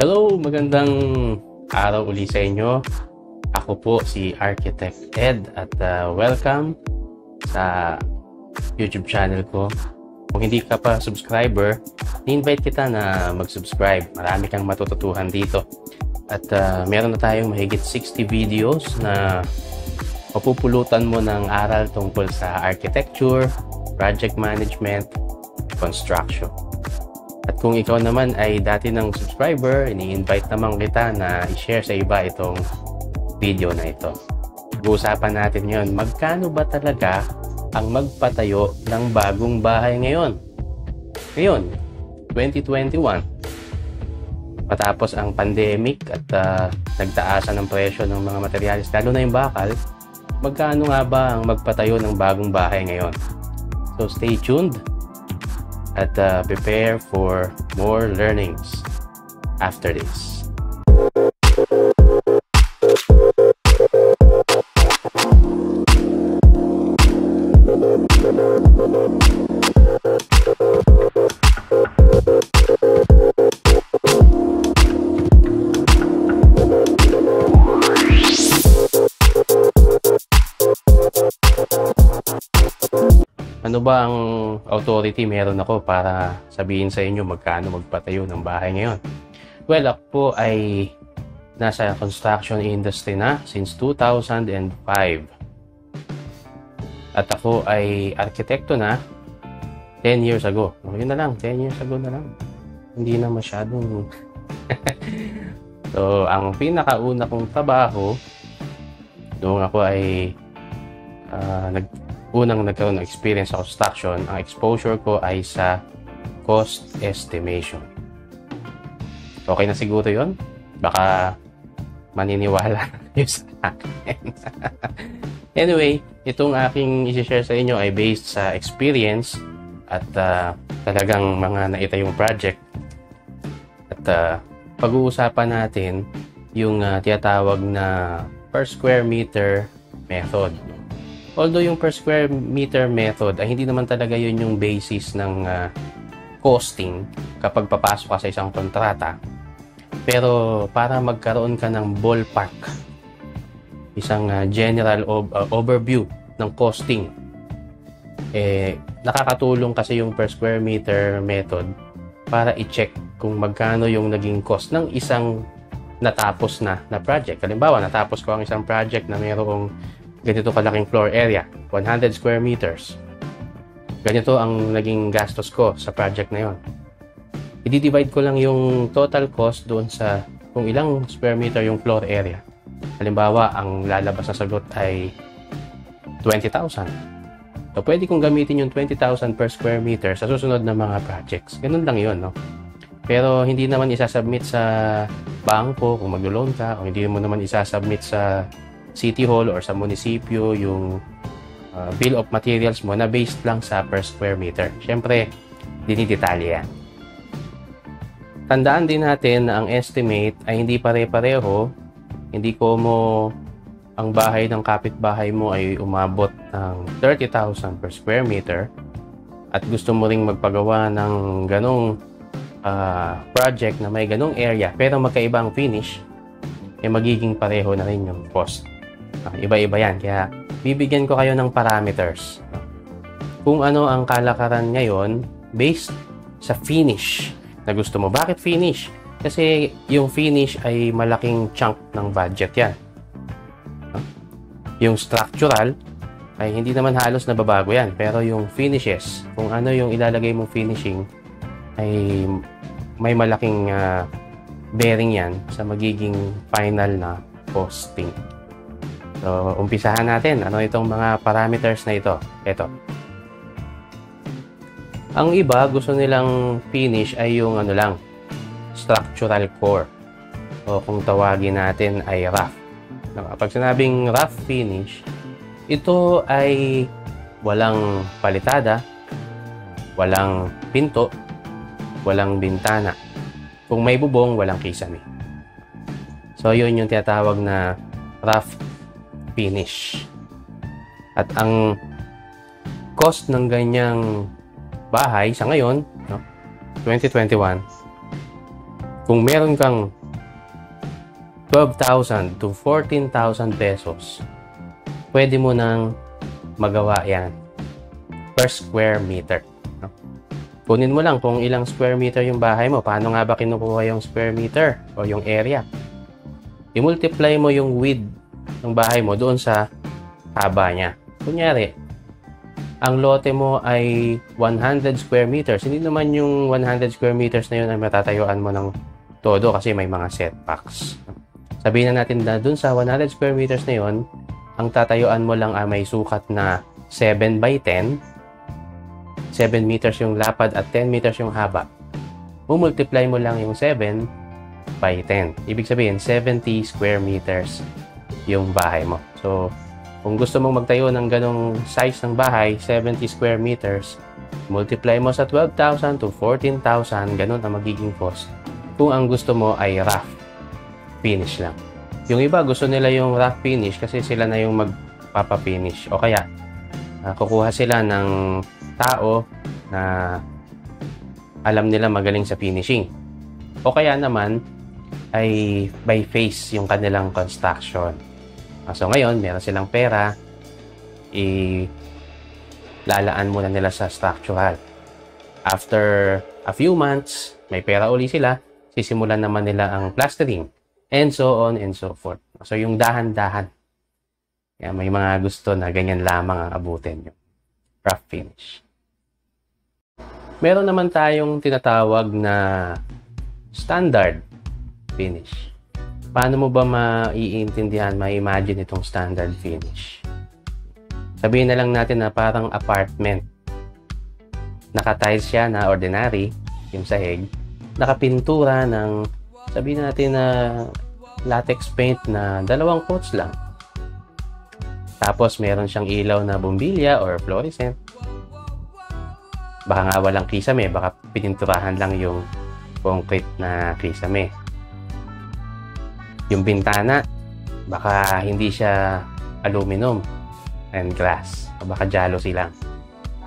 Hello, magandang araw uli sa inyo. Ako po si Architect Ed at welcome sa YouTube channel ko. Kung hindi ka pa subscriber, i-invite kita na mag-subscribe. Marami kang matututuhan dito. At meron na tayong mahigit 60 videos na mapupulutan mo ng aral tungkol sa architecture, project management, construction. At kung ikaw naman ay dati ng subscriber, ini-invite naman kita na i-share sa iba itong video na ito. Pag-uusapan natin ngayon, magkano ba talaga ang magpatayo ng bagong bahay ngayon? Ngayon, 2021. Matapos ang pandemic at nagtaasan ng presyo ng mga materyales, lalo na yung bakal, magkano nga ba ang magpatayo ng bagong bahay ngayon? So stay tuned at prepare for more learnings after this. Ano ba ang authority meron ako para sabihin sa inyo magkano magpatayo ng bahay ngayon? Well, ako po ay nasa construction industry na since 2005. At ako ay arkitekto na 10 years ago. Yun na lang, 10 years ago na lang. Hindi na masyadong... So, ang pinakauna kong trabaho, noong ako ay unang nagkaroon ng experience sa construction, ang exposure ko ay sa cost estimation. Okay na siguro yun? Baka maniniwala kayo sa akin. Anyway, itong aking i-share sa inyo ay based sa experience at talagang mga naitayong project. At pag-uusapan natin yung tinatawag na per square meter method. Although yung per square meter method ay hindi naman talaga yun yung basis ng costing kapag papasok ka sa isang kontrata. Pero para magkaroon ka ng ballpark, isang general overview ng costing, nakakatulong kasi yung per square meter method para i-check kung magkano yung naging cost ng isang natapos na project. Halimbawa, natapos ko ang isang project na mayroong ganito kalaking floor area, 100 square meters. Ganito ang naging gastos ko sa project na yon. I-divide ko lang yung total cost doon sa kung ilang square meter yung floor area. Halimbawa, ang lalabas na sagot ay 20,000. So, pwede kong gamitin yung 20,000 per square meter sa susunod na mga projects. Ganun lang yun, no? Pero hindi naman isasubmit sa bangko kung maglo-loan ka, o hindi mo naman isasubmit sa City Hall or sa munisipyo yung bill of materials mo na based lang sa per square meter. Siyempre, dinidetalye yan. Tandaan din natin na ang estimate ay hindi pare-pareho. Hindi ko mo ang bahay ng kapitbahay mo ay umabot ng 30,000 per square meter at gusto mo ring magpagawa ng ganong project na may ganong area pero magkaibang finish, magiging pareho na rin yung cost. Iba-iba yan. Kaya bibigyan ko kayo ng parameters. Kung ano ang kalakaran ngayon based sa finish na gusto mo. Bakit finish? Kasi yung finish ay malaking chunk ng budget yan. Yung structural ay hindi naman halos nababago yan. Pero yung finishes, kung ano yung ilalagay mong finishing, ay may malaking bearing yan sa magiging final na costing. So, umpisahan natin. Ano itong mga parameters na ito? Ito. Ang iba, gusto nilang finish ay yung ano lang, structural core. O kung tawagin natin ay rough. Pag sinabing rough finish, ito ay walang palitada, walang pinto, walang bintana. Kung may bubong, walang kisame. So, yun yung tinatawag na rough finish. At ang cost ng ganyang bahay sa ngayon, no, 2021, Kung meron kang 12,000 to 14,000 pesos, pwede mo nang magawa yan per square meter. Kunin mo lang kung ilang square meter yung bahay mo. Paano nga ba kinukuha yung square meter o yung area? I-multiply mo yung width ng bahay mo doon sa haba niya. Kunyari, ang lote mo ay 100 square meters. Hindi naman yung 100 square meters na yun ay matatayuan mo ng todo kasi may mga setbacks. Sabihin na natin na doon sa 100 square meters na yun, ang tatayuan mo lang ay may sukat na 7 by 10. 7 meters yung lapad at 10 meters yung haba. Multiply mo lang yung 7 by 10. Ibig sabihin, 70 square meters yung bahay mo. So, kung gusto mong magtayo ng ganong size ng bahay, 70 square meters, multiply mo sa 12,000 to 14,000, ganun ang magiging cost. Kung ang gusto mo ay rough finish lang. Yung iba, gusto nila yung rough finish kasi sila na yung magpapafinish. O kaya, kukuha sila ng tao na alam nila magaling sa finishing. O kaya naman ay by phase yung kanilang construction. So ngayon, meron silang pera, lalaan muna nila sa structural. After a few months, may pera uli sila, sisimulan naman nila ang plastering, and so on and so forth. So yung dahan-dahan. May mga gusto na ganyan lamang ang abutin yung rough finish. Meron naman tayong tinatawag na standard finish. Paano mo ba maiintindihan, ma-imagine itong standard finish? Sabihin na lang natin na parang apartment. Naka-tiles siya na ordinary, yung sahig. Nakapintura ng, sabihin natin na latex paint na 2 coats lang. Tapos meron siyang ilaw na bumbilya or fluorescent. Baka nga walang kisame, baka pininturahan lang yung concrete na kisame. Yung bintana, baka hindi siya aluminum and glass. O baka jealousy lang.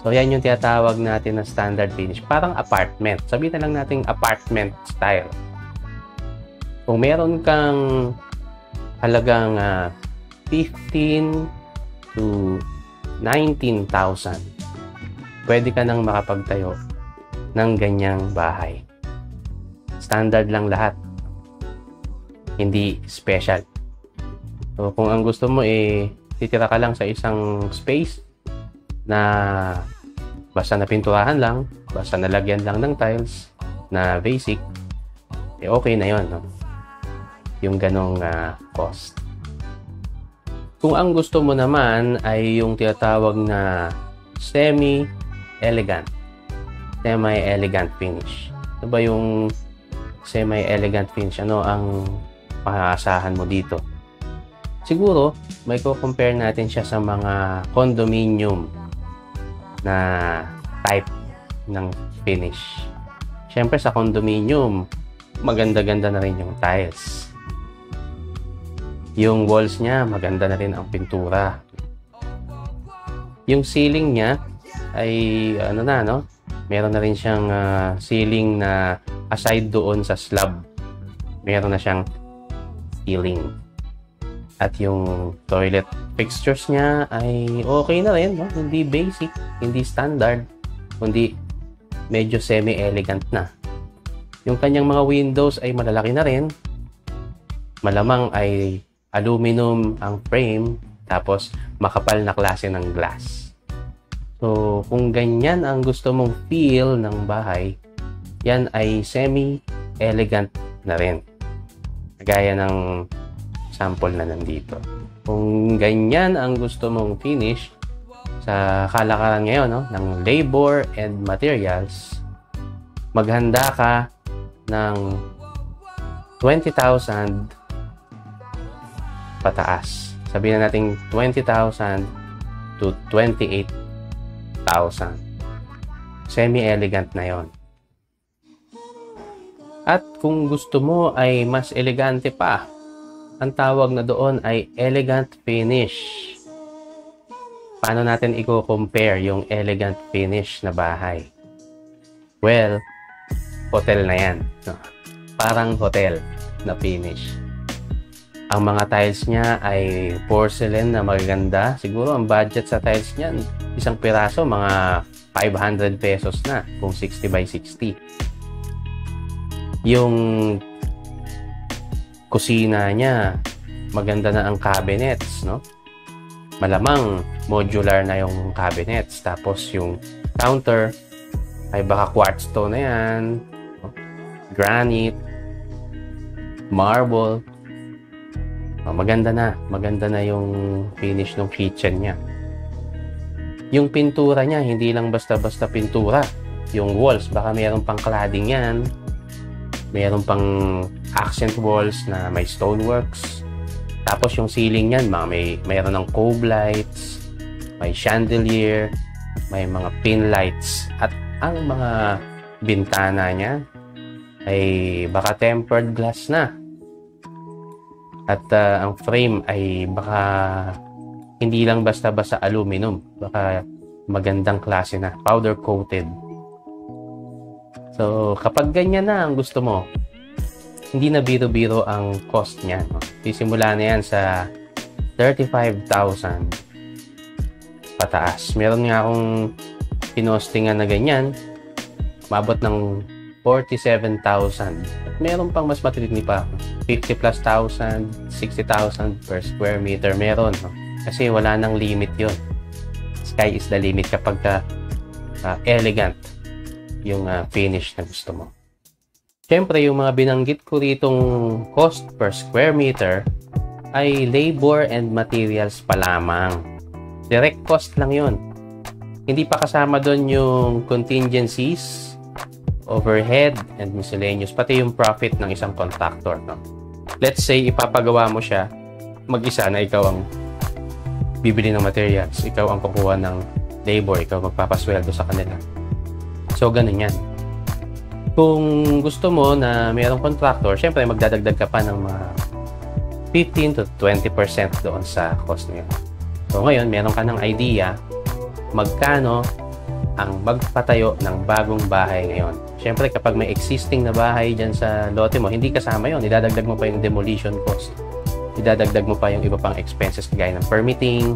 So, yan yung tinatawag natin na standard finish. Parang apartment. Sabihin na lang natin apartment style. Kung meron kang halagang 15 to 19,000, pwede ka nang makapagtayo ng ganyang bahay. Standard lang lahat. Hindi special. So, kung ang gusto mo titira ka lang sa isang space na basta napinturahan lang, basta nalagyan lang ng tiles na basic, okay na yon, no? Yung ganong cost. Kung ang gusto mo naman ay yung tinatawag na semi-elegant finish. Ano ba yung semi-elegant finish? Ano ang maaasahan mo dito? Siguro, may compare natin siya sa mga condominium na type ng finish. Siyempre, sa condominium, maganda-ganda na rin yung tiles. Yung walls niya, maganda na rin ang pintura. Yung ceiling niya ay, meron na rin siyang ceiling na aside doon sa slab. Meron na siyang ceiling. At yung toilet fixtures niya ay okay na rin, no? Hindi basic, hindi standard, kundi medyo semi-elegant na. Yung kanyang mga windows ay malalaki na rin. Malamang ay aluminum ang frame, tapos makapal na klase ng glass. So, kung ganyan ang gusto mong feel ng bahay, yan ay semi-elegant na rin. Gaya ng sample na nandito. Kung ganyan ang gusto mong finish sa kalakaran ngayon, no, ng labor and materials, maghanda ka ng 20,000 pataas. Sabihin na natin 20,000 to 28,000. Semi-elegant na yon. At kung gusto mo ay mas elegante pa, ang tawag na doon ay elegant finish. Paano natin i-compare yung elegant finish na bahay? Well, hotel na yan. No? parang hotel na finish. Ang mga tiles niya ay porcelain na magaganda. Siguro ang budget sa tiles niyan, isang piraso mga 500 pesos na kung 60 by 60. Yung kusina niya, maganda na ang cabinets, no? Malamang modular na yung cabinets. Tapos yung counter ay baka quartz stone na yan, no? Granite, marble. Maganda na yung finish ng kitchen niya. Yung pintura niya, hindi lang basta-basta pintura. Yung walls, baka mayroon pang cladding yan. Mayroon pang accent walls na may stoneworks. Tapos yung ceiling niyan, mayroon ng cove lights, may chandelier, may mga pin lights. At ang mga bintana niya ay baka tempered glass na. At ang frame ay baka hindi lang basta-basta aluminum. Baka magandang klase na, powder coated. So, kapag ganyan na ang gusto mo, hindi na biro-biro ang cost niya. No? Sisimula na yan sa 35,000 pataas. Meron nga akong pinostingan na ganyan, umabot ng 47,000. At meron pang mas matitindi pa, 50 plus thousand, 60,000 per square meter meron. No? Kasi wala nang limit yon. Sky is the limit kapag elegant yung finish na gusto mo. Siyempre, yung mga binanggit ko ritong cost per square meter ay labor and materials pa lamang. Direct cost lang yon. Hindi pa kasama doon yung contingencies, overhead, and miscellaneous, pati yung profit ng isang contractor. No? Let's say, ipapagawa mo siya mag-isa na ikaw ang bibili ng materials, ikaw ang kukuha ng labor, ikaw magpapasweldo sa kanila. So, ganun yan. Kung gusto mo na mayroong contractor, syempre magdadagdag ka pa ng mga 15 to 20% doon sa cost niya. So, ngayon, meron ka ng idea magkano ang magpatayo ng bagong bahay ngayon. Siyempre, kapag may existing na bahay dyan sa lote mo, hindi kasama yon. Idadagdag mo pa yung demolition cost. Idadagdag mo pa yung iba pang expenses kagaya ng permitting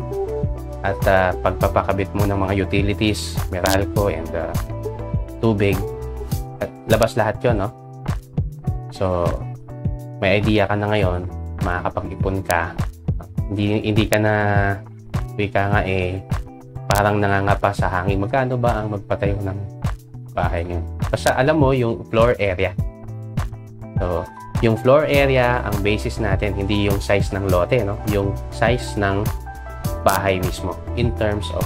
at pagpapakabit mo ng mga utilities, Meralco and tubig. At labas lahat yon, no? So, may idea ka na ngayon, makakapag-ipon ka. Hindi ka na, parang nangangapa sa hangin. Magkano ba ang magpatayo ng bahay ngayon? Basta alam mo yung floor area. So, yung floor area, ang basis natin, hindi yung size ng lote, no? Yung size ng bahay mismo in terms of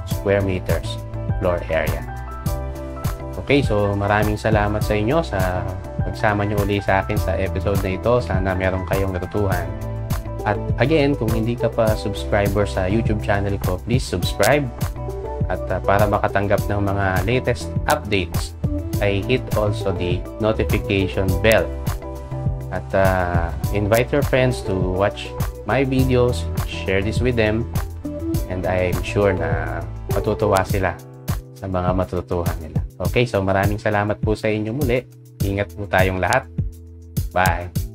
square meters, floor area. Okay, so maraming salamat sa inyo sa pagsama nyo uli sa akin sa episode na ito. Sana meron kayong natutuhan. At again, kung hindi ka pa subscriber sa YouTube channel ko, please subscribe. At para makatanggap ng mga latest updates, ay hit also the notification bell. At invite your friends to watch my videos, share this with them, and I'm sure na matutuwa sila sa mga matutuhan nila. Okay, so maraming salamat po sa inyo muli. Ingat po tayong lahat. Bye!